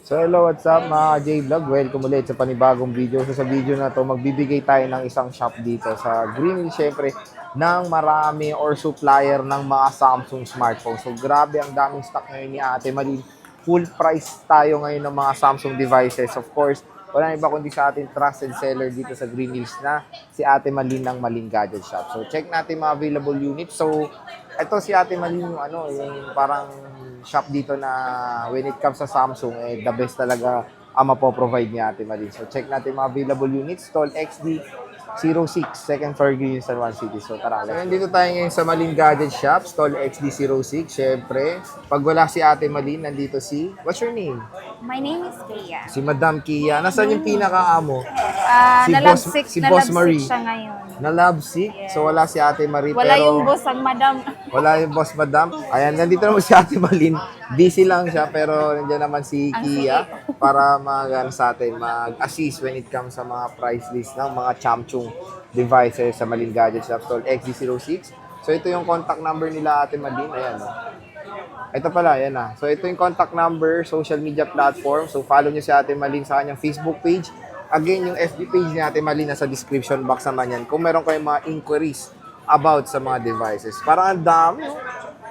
So hello, what's up mga J-Vlog? Welcome ulit sa panibagong video. So sa video na to, magbibigay tayo ng isang shop dito sa Greenville, syempre, ng marami or supplier ng mga Samsung smartphone. So grabe, ang daming stock ngayon ni Ate Malin. Full price tayo ngayon ng mga Samsung devices. Of course, wala iba kundi sa ating trusted seller dito sa Green Hills na si Ate Malin ng Malin Gadget Shop. So check natin mga available units. So ito si Ate Malin yung parang shop dito na when it comes sa Samsung, the best talaga ang mapoprovide ni Ate Malin. So check natin mga available units. Tall XD06, second floor Green San Juan City. So tara, so dito tayo ngayon sa Malin Gadget Shop, Tall XD06. Syempre, pag wala si Ate Malin, nandito si, what's your name? My name is Kia. Si Madam Kia. Nasaan yung pinaka-amo? Si Na-love Boss- sick, si na Boss love Marie. sick siya ngayon. Na love sick. Yes. So wala si Ate Marie. Wala pero yung boss ang madam. wala yung boss madam. Ayan, nandito naman si Ate Malin. Busy lang siya, pero nandiyan naman si Ang Kia para sa atin, mag-assist when it comes sa mga price list ng mga Samsung devices sa Malin Gadget Shop, Tall XD06. So ito yung contact number nila Ate Malin. Ayan, no? Ito pala, ayan na. So ito yung contact number, social media platform. So follow nyo si Ate Malin sa kanyang Facebook page. Again, yung FB page ni Ate Malin nasa description box naman yan. Kung meron kayong mga inquiries about sa mga devices. Parang ang dami, no?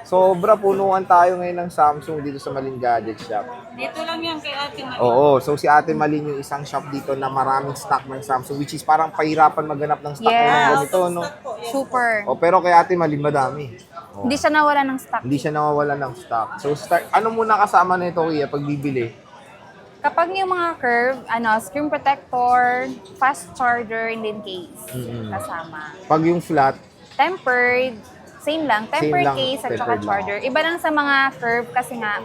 Sobra, punuan tayo ngayon ng Samsung dito sa Malin Gadget Shop. Dito lang yan kay Ate Marie. Oo, so si Ate Malin yung isang shop dito na maraming stock ng Samsung, which is parang pahirapan maghanap ng stock Yes. ng ganito, no? Super. O, pero kay Ate Malin, madami. Hindi siya nawala ng stock. Hindi siya nawawala ng stock. So, ano muna kasama nito, Kuya, pag bibili? Kapag yung mga curve, screen protector, fast charger, and then case. Kasama. Pag yung flat, Tempered, same lang. Tempered lang, case at saka tempered lang. charger. Iba lang sa mga curve kasi nga,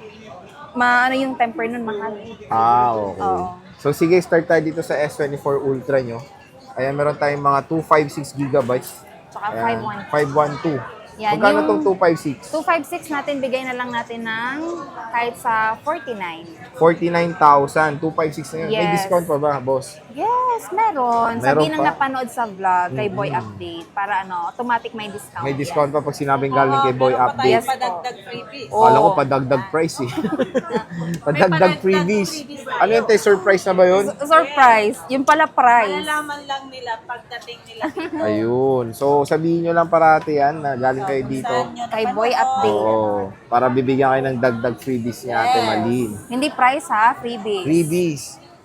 yung temper nun mahal. okay. Oo. So, sige, start tayo dito sa S24 Ultra nyo. Ayan, meron tayong mga 256 gigabytes. Tsaka Ayan, 512. 512. Yan, Magkano yung tong 256? 256 natin, bigay na lang natin ng kahit sa 49. 49,000. 256 na yun. May Yes. discount pa ba, boss? Yes, meron. Meron Sabihin ng pa? napanood sa vlog kay Boy Update para automatic may discount. May discount pa pag sinabing galing kay Boy Meron pa tayong Update. padagdag freebies. Oh. Kala ko padagdag price eh. Padagdag freebies. Ano yun, te? Surprise na ba yun? Surprise. Yung pala price. Malalaman lang nila pagdating nila dito. Ayun. So, sabihin nyo lang parati yan na galing kayo dito. Saan nyo Kay napanood? Boy Update. Oo. Para bibigyan kayo ng dagdag freebies ni Ate Malin. Hindi price ha, freebies. Freebies.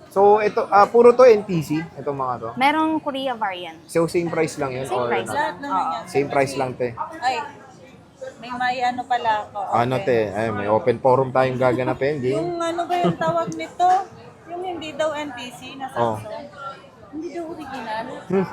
So, ito, puro to NTC. Itong mga to. Merong Korea variant. So, same price lang yun? Same or price. ano? Lahat naman yan. Same price lang, te. Ay, may ano pala ako. Ano, te? Ay, may open forum tayong gaganapin. Game. Yung ano ba yung tawag nito? Yung hindi daw NTC na Oh. Samsung. Hindi daw original. Hmm.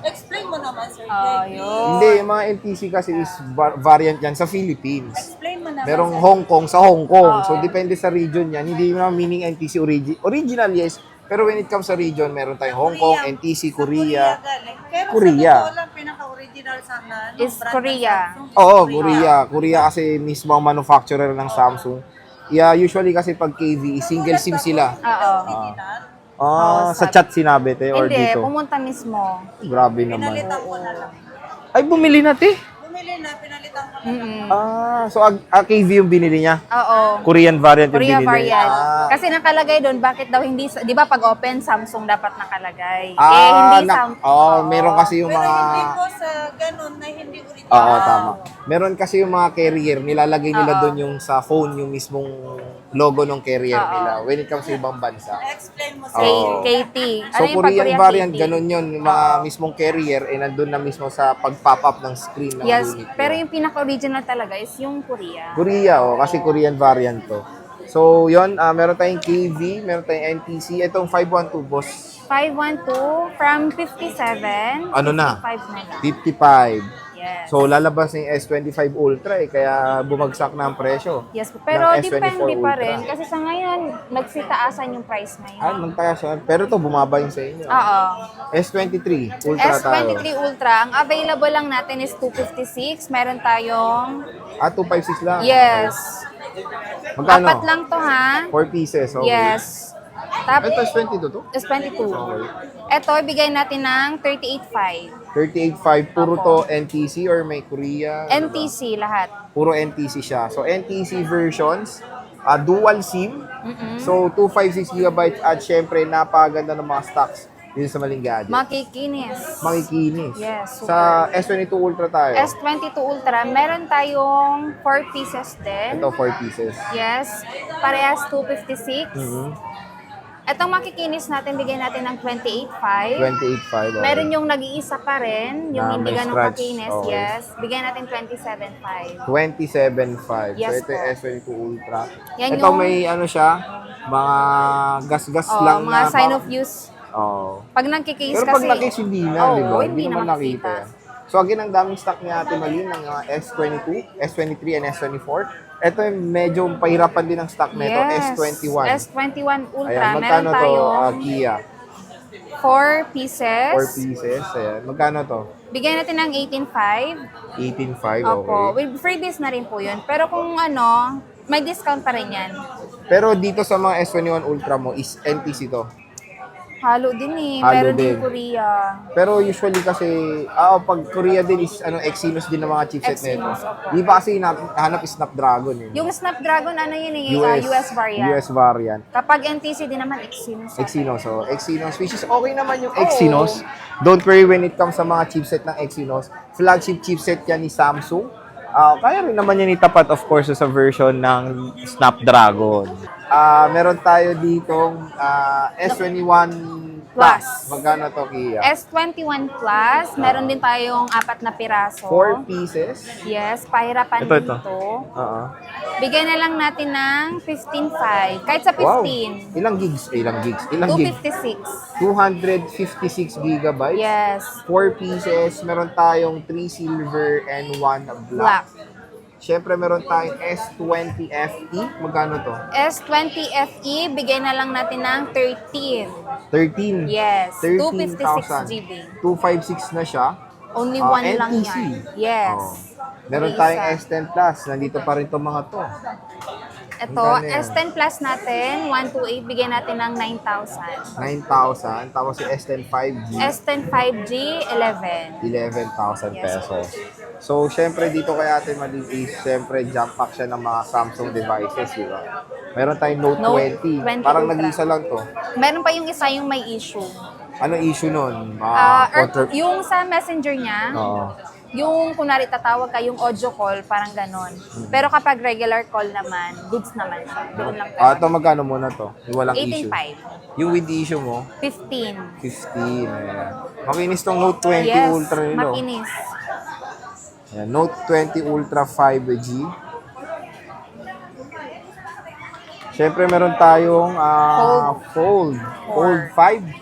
Explain mo naman, Sir Oh, JP. yun. Hindi, yung mga NTC kasi is variant yan sa Philippines. Explain mo naman. Merong Sir. Hong Kong sa Hong Kong. So, depende sa region yan. Hindi naman meaning NTC original, yes. Pero when it comes sa region, meron tayong Hong Kong, NTC, Korea. galing. Pero Korea. sa totoo lang, pinaka-original sana. Is brand ng Korea. Samsung is Oo, Korea. Korea kasi mismo ang manufacturer ng Samsung. Yeah, usually kasi pag KV, single SIM sila. Oo. Original. Sa chat sinabi, te, or Hindi, dito. pumunta mismo. Grabe naman. Pinalitan ko na lang. Ay, bumili na, te. Bumili na, pinalitan ko na lang. So KV yung binili niya? Oo. Korean variant yung Korea binili? variant. Ah. Kasi nakalagay doon, bakit daw hindi, di ba pag open, Samsung dapat nakalagay. Ah, hindi Samsung. meron kasi yung Pero mga... hindi po sa ganun na hindi original. Oo, tama. Meron kasi yung mga carrier, nilalagay nila Oo. doon yung sa phone, yung mismong logo ng carrier Oo. nila when it comes sa ibang bansa. Explain mo K- Oo. KT. So, yung pag Korean Korean variant, KT? ganun yun. Yung mga mismong carrier, nandun na mismo sa pag-pop up ng screen ng Yes, unit. pero yung pinaka-original talaga is yung Korea. Korea, kasi Korean variant to. So, yun, meron tayong KV, meron tayong NTC. Itong 512, boss. 512 from 57. Ano na? 55 na lang. 55. Yes. So, lalabas yung S25 Ultra kaya bumagsak na ang presyo. Yes, pero ng S24 depende pa Ultra. rin. Kasi sa ngayon, nagsitaasan yung price ngayon. Magtaas yun. Pero to bumaba yung sa inyo. Oo. S23 Ultra tayo. S23 Ultra, ang available lang natin is 256. Meron tayong, 256 lang. yes. Magkano? Apat lang to ha. 4 pieces. Okay. Yes. Tapos, Ito S22 to? S22. Okay. Ito, ibigay natin ng 38.5. 38.5. Puro to NTC or may Korea? NTC lahat. Puro NTC siya. So, NTC versions, dual SIM. So, 256 GB at syempre, napaganda ng mga stocks dito sa Maling Gadget. Makikinis. Makikinis. Yes, Sa S22 Ultra tayo. S22 Ultra, meron tayong 4 pieces din. Ito, 4 pieces. Yes, parehas 256. Mhm. Itong makikinis natin, bigay natin ng 28.5. 28.5. Okay. Meron yung nag-iisa pa rin, yung Na hindi may ganun scratch. kakinis. Okay. Yes, bigay natin 27.5. 27.5. Yes So, ito yung S22 Ultra. Yan Ito yung- may ano siya, mga gas-gas Oh, lang mga na. sign of use. Oh. Pag nagkikis Pero kasi, pag nakis, hindi na, Oo, di ba? hindi naman nakita. So, again, ang daming stock ni Ate Malin ng S22, S23, and S24. Ito yung medyo pahirapan din ang stock nito, yes, S21. S21 Ultra, Ayan, meron magkano to, tayong Kia? 4 pieces. 4 pieces. Ayan. Magkano to? Bigay natin ng 18.5. 18.5, Opo, okay. with freebies na rin po yun. Pero kung ano, may discount pa rin yan. Pero dito sa mga S21 Ultra mo, is NTC to. Halo din eh. Halo Meron din din. Korea. Pero usually kasi, pag Korea din is Exynos din ng mga chipset nito. Exynos, opo. Di ba kasi hanap is Snapdragon yun? Yung Snapdragon, ano yun eh, US variant. US variant. Kapag NTC din naman, Exynos. Exynos. So, Exynos, which is okay naman yung Exynos. Don't worry when it comes sa mga chipset ng Exynos. Flagship chipset yan ni Samsung. Kaya rin naman yan itapat, of course, sa version ng Snapdragon. Meron tayo ditong S21 Plus. Magkano to, Kia? S21 Plus, meron din tayong 4 na piraso. 4 pieces. Yes, pahirapan Ito. dito. Oo. Bigay na lang natin ng 15.5. Kahit sa 15. Wow. Ilang gigs? Ilang gigs? 256. 256 gigabytes. Yes. 4 pieces. Meron tayong 3 silver and 1 black. Black. Siyempre, meron tayong S20 FE. Magkano to? S20 FE, bigay na lang natin ng 13. 13. Yes. 13,000. 256 GB. 256 na siya. Only one lang NTC. yan. Yes. Oh. Meron May tayong isa. S10 Plus. Nandito pa rin itong mga to. Ito, Magkano yan? S10 Plus natin, 128, bigay natin ng 9,000. 9,000. Tapos yung S10 5G. S10 5G, 11. 11,000 Yes. pesos. So, syempre dito kay Ate Mali is, syempre jump pack siya ng mga Samsung devices, di ba? Meron tayong Note Note 20. 20 Parang Ultra. nag-isa lang to. Meron pa yung isa yung may issue. Ano issue nun? Yung sa messenger niya, Oo. yung kunwari tatawag ka, yung audio call, parang ganon. Pero kapag regular call naman, goods naman siya. Doon lang Ito magkano muna to? Yung walang issue. 18.5. Yung with the issue mo, 15. 15. Ayan. Makinis tong Note 20 Yes, Ultra nilo. makinis. Ayan, Note 20 Ultra 5G. Siyempre meron tayong Fold 5.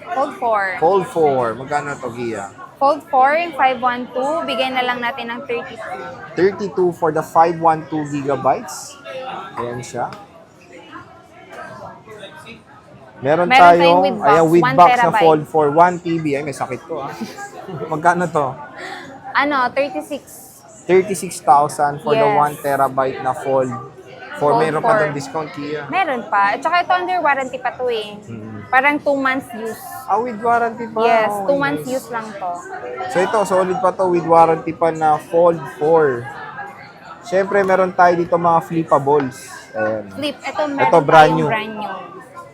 Fold 4. Fold 4. Magkano to, Gia? Fold 4, yung 512, bigay na lang natin ng 32. 32 for the 512 gigabytes. Ayan siya. Meron Meron tayong tayong with box, ayan, with 1 box na terabyte. Fold 4, 1 TB. Ay, may sakit to Magkano to? 36. 36,000 for the Yes. 1 terabyte na Fold 4. Fold Meron pa 4. ng discount, Kia. Meron pa. At saka ito under warranty pa to eh. Parang 2 months use. With warranty pa. Yes, Oh, 2 months nice. use lang to. So ito, solid pa to with warranty pa na Fold 4. Siyempre, meron tayo dito mga flippables. Ayan. Flip, ito meron Ito, brand tayong new. brand new.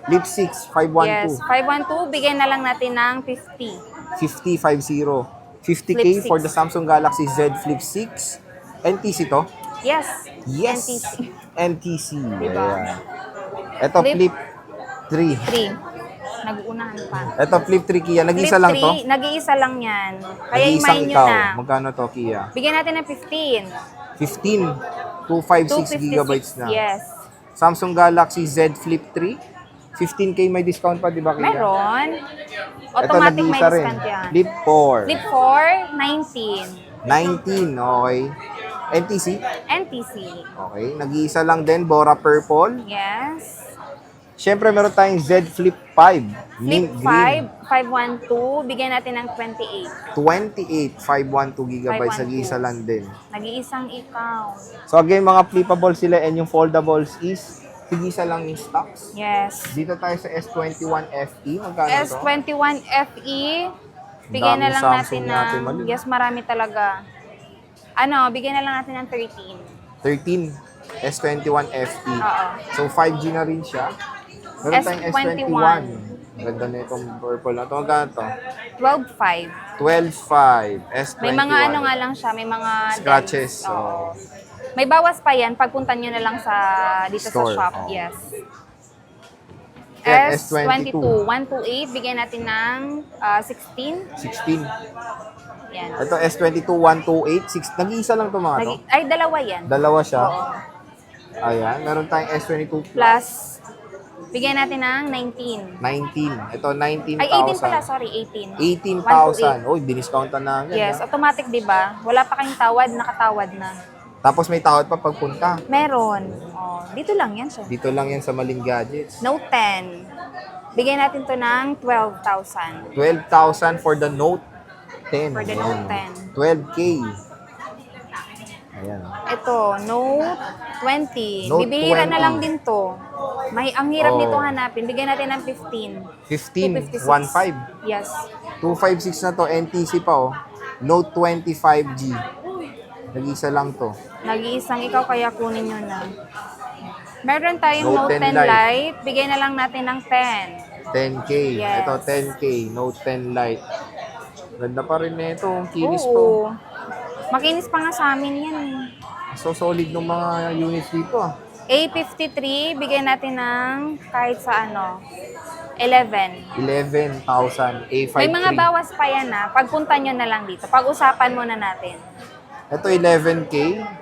Flip 6, 512. Yes, 512, bigay na lang natin ng 50. 50. 50K Flip 6. for the Samsung Galaxy Z Flip 6. NTC to? Yes. Yes! NTC. NTC. Diba? Ayan. Ito, Flip Flip 3. 3. Nag-uunahan pa. Ito, Flip 3 Kia. Nag-isa Flip lang to? 3, nag-iisa lang yan. Kaya Nag-iisang imayin nyo ikaw. na. Magkano to, Kia? Bigyan natin ng 15. 15. 256 gigabytes na. Yes. Samsung Galaxy Z Flip 3. 15K may discount pa, di ba, Kia? Meron. Ito, Automatic may nag-iisa rin. discount yan. Flip 4. Flip 4, 19. 19, okay. NTC? NTC. Okay. Nag-iisa lang din, Bora Purple. Yes. Siyempre, meron tayong Z Flip 5. Flip Mint green. 5, 512, bigyan natin ng 28. 28, 512 gigabytes. 512. Nag-iisa lang din. Nag-iisang ikaw. So again, mga flippables sila and yung foldables is tigisa lang yung stocks. Yes. Dito tayo sa S21 FE. Magkano to? S21 FE, bigyan na Daming lang natin Samsung natin, ng, Mali. yes, marami talaga. Bigyan na lang natin ng 13. 13. S21 FE. Oo. So, 5G na rin siya. Meron tayong S21. Ganda na itong purple na ito. Magkano ito? 12.5. 12.5. S21. May mga ano nga lang siya, may mga Scratches. dents. Oo. So, May bawas pa yan, pagpunta nyo na lang sa dito Store, sa shop. oo. Yes. Yan, S22, S22. 128, bigyan natin ng 16. 16. Yan. Ito, S22, 128. Nag-iisa lang ito mga to. Ay, dalawa yan. Dalawa siya. Oo. Ayan. Meron tayong S22 Plus, bigyan natin ng 19. 19. Ito, 19,000. Ay, 18 pala, sorry, 18. 18,000. Uy, diniscountan na agad. Yes, ah. automatic 'di ba? Wala pa kayong tawad, nakatawad na. Tapos may tawad pa pagpunta. Meron. Oh, dito lang 'yan siya. Dito lang yan sa Maling Gadgets. Note 10. Bigyan natin 'to ng 12,000 12,000 for the Note 10. for the Ayan. Note 10. 12K. Ayan. Ito, Note 20. Note Bibihira 20. na lang din 'to. Ang hirap Oh. nito hanapin. Bigyan natin ng 15. 15. 256. 1.5. Yes. 256 na to. NTC pa oh. Note 20 5G. Nag-isa lang to. Nag-iisang ikaw kaya kunin nyo na. Meron tayong Note Note 10 10 Lite. Bigyan na lang natin ng 10. 10K. Yes. Ito 10K. Note 10 Lite. Ganda pa rin nito. Ang kinis pa. Oo. Makinis pa nga sa amin yan. So solid ng mga units dito ah. A53, bigyan natin ng kahit sa ano, 11. 11,000. A53. May mga bawas pa yan pagpunta nyo na lang dito. Pag-usapan muna natin. Ito 11K.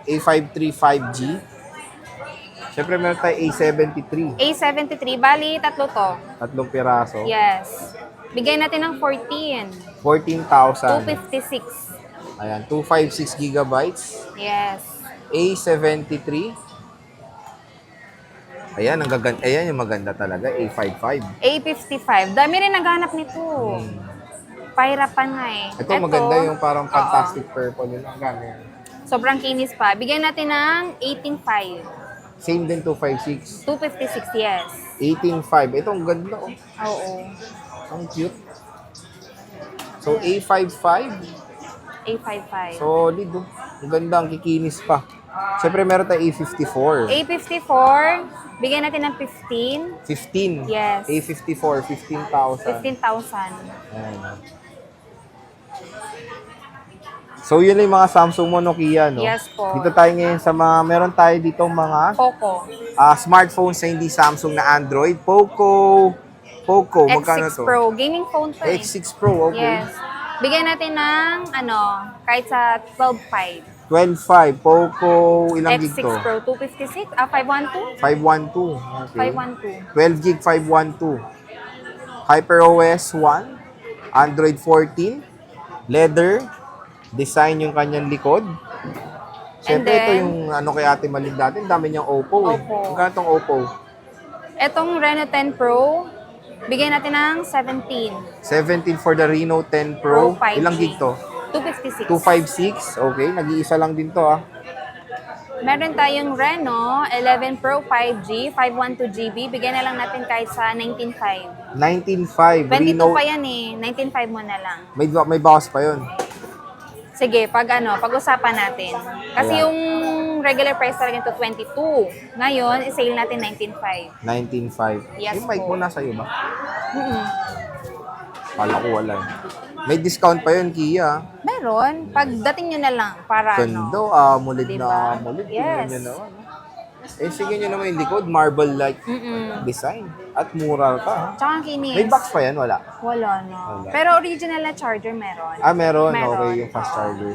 A53 5G. Siyempre meron tayo A73. A73, bali tatlo to. Tatlong piraso. Yes. Bigyan natin ng 14. 14,000. 256. Ayan. 256 gigabytes. Yes. A73. Ayan, ayan yung maganda talaga. A55. A55. Dami rin naghanap nito. Pahirapan nga eh. Ito maganda yung parang fantastic purple. Yun ang gamit. Sobrang kinis pa. Bigyan natin ng 18.5. Same din 256. 256, yes. 18.5. Ito ang ganda oh. Oo. Ang cute. So A55. A55. Solid oh. Ang ganda, ang kikinis pa. Siyempre meron tayong A54. A54, bigyan natin ng 15. 15. Yes. A54, 15,000. 15,000. Ayan. So, yun lang yung mga Samsung mo, Nokia, no? Yes po. Dito tayo ngayon sa mga, meron tayo dito mga Poco. smartphones na hindi Samsung na Android. Poco, magkano X6 to? Pro. Gaming phone to eh. X6 Pro, okay. Yes. Bigyan natin ng, kahit sa 12.5. 12.5, Poco, ilang gig X6 to? Pro, 256. 512? 512. Okay. 512. 12 gig, 512. HyperOS 1, Android 14, leather, design yung kanyang likod. Siyempre, ito then, yung kay Ate Malin dati, ang dami niyang Oppo eh. Oppo. Magkano itong Oppo? Etong Reno 10 Pro, bigyan natin ng 17. 17 for the Reno 10 Pro. 5G. Ilang gig to? 256. 256. Okay, nag-iisa lang din to ah. Meron tayong Reno 11 Pro 5G, 512 GB. Bigyan na lang natin kahit sa 19.5. 19.5. 22 Reno. pa yan eh. 19.5 mo na lang. May bawas pa yun. Sige, pag-usapan natin. Kasi Ayan. yung regular price talaga ito 22. Ngayon, i-sale natin 19.5. 19.5. Yes Yung mic po. mo nasa iyo ba? Mm-mm. Kala ko wala. May discount pa yun, Kia. Meron. Pagdating nyo na lang para Ganda, mulid Diba? na mulid. Tingnan Yes. nyo naman. Eh, sige nyo naman yung likod, marble-like Mm-mm. design. At mura pa. Ha? Tsaka ang kinis. May box pa yan, wala? Wala na. Wala. Pero original na charger meron. Meron. Meron. Okay, yung fast charger.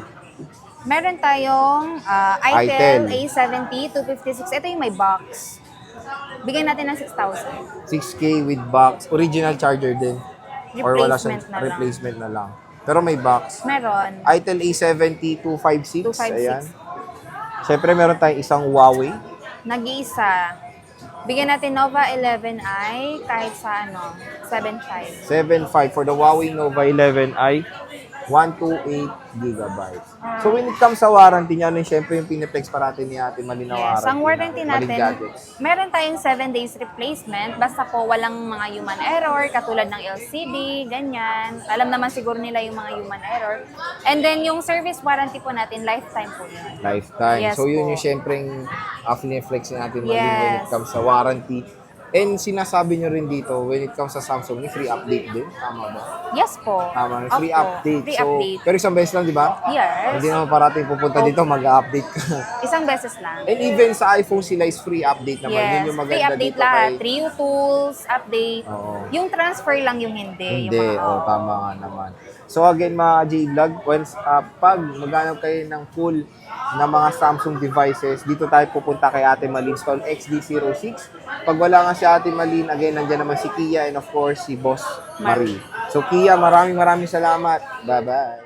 Meron tayong Itel. Itel A70 256. Ito yung may box. Bigyan natin ng 6,000. 6K with box. Original charger din. Or wala siyang Replacement na lang. replacement na lang. Pero may box. Meron. Itel A70 256. 256. Ayan. Siyempre, meron tayong isang Huawei. Nag-iisa. Bigyan natin Nova 11i kahit sa 7.5. 7.5 for the Huawei Nova 11i. 128 gigabytes. So when it comes sa warranty niya, ano yung syempre yung piniplex parati ni Ate Malin na Yes, ang warranty Malin natin, Gadgets. meron tayong 7 days replacement. Basta po walang mga human error, katulad ng LCD, ganyan. Alam naman siguro nila yung mga human error. And then yung service warranty po natin, lifetime po yun. Lifetime. Yes So yun po. yung syempre piniflex ni Ate Malin when it Yes. comes sa warranty. And sinasabi nyo rin dito, when it comes sa Samsung, may free update din. Tama ba? Yes po. Tama, may free Opo, update. Free So, update. pero isang beses lang, di ba? Yes. Hindi naman parating pupunta dito, mag-update ka. Isang beses lang. And even sa iPhone sila is free update naman. Yun Yes, yung free maganda update dito lahat. kay... Trio tools, update. Oo. Yung transfer lang yung hindi. Hindi, Yung mga, tama nga naman. So again mga J-Vlog, once pag maghanap kayo ng full na mga Samsung devices, dito tayo pupunta kay Ate Malin Stall XD06. Pag wala nga si Ate Malin, again, nandiyan naman si Kia and of course si Boss Marie. So Kia, maraming salamat. Bye-bye.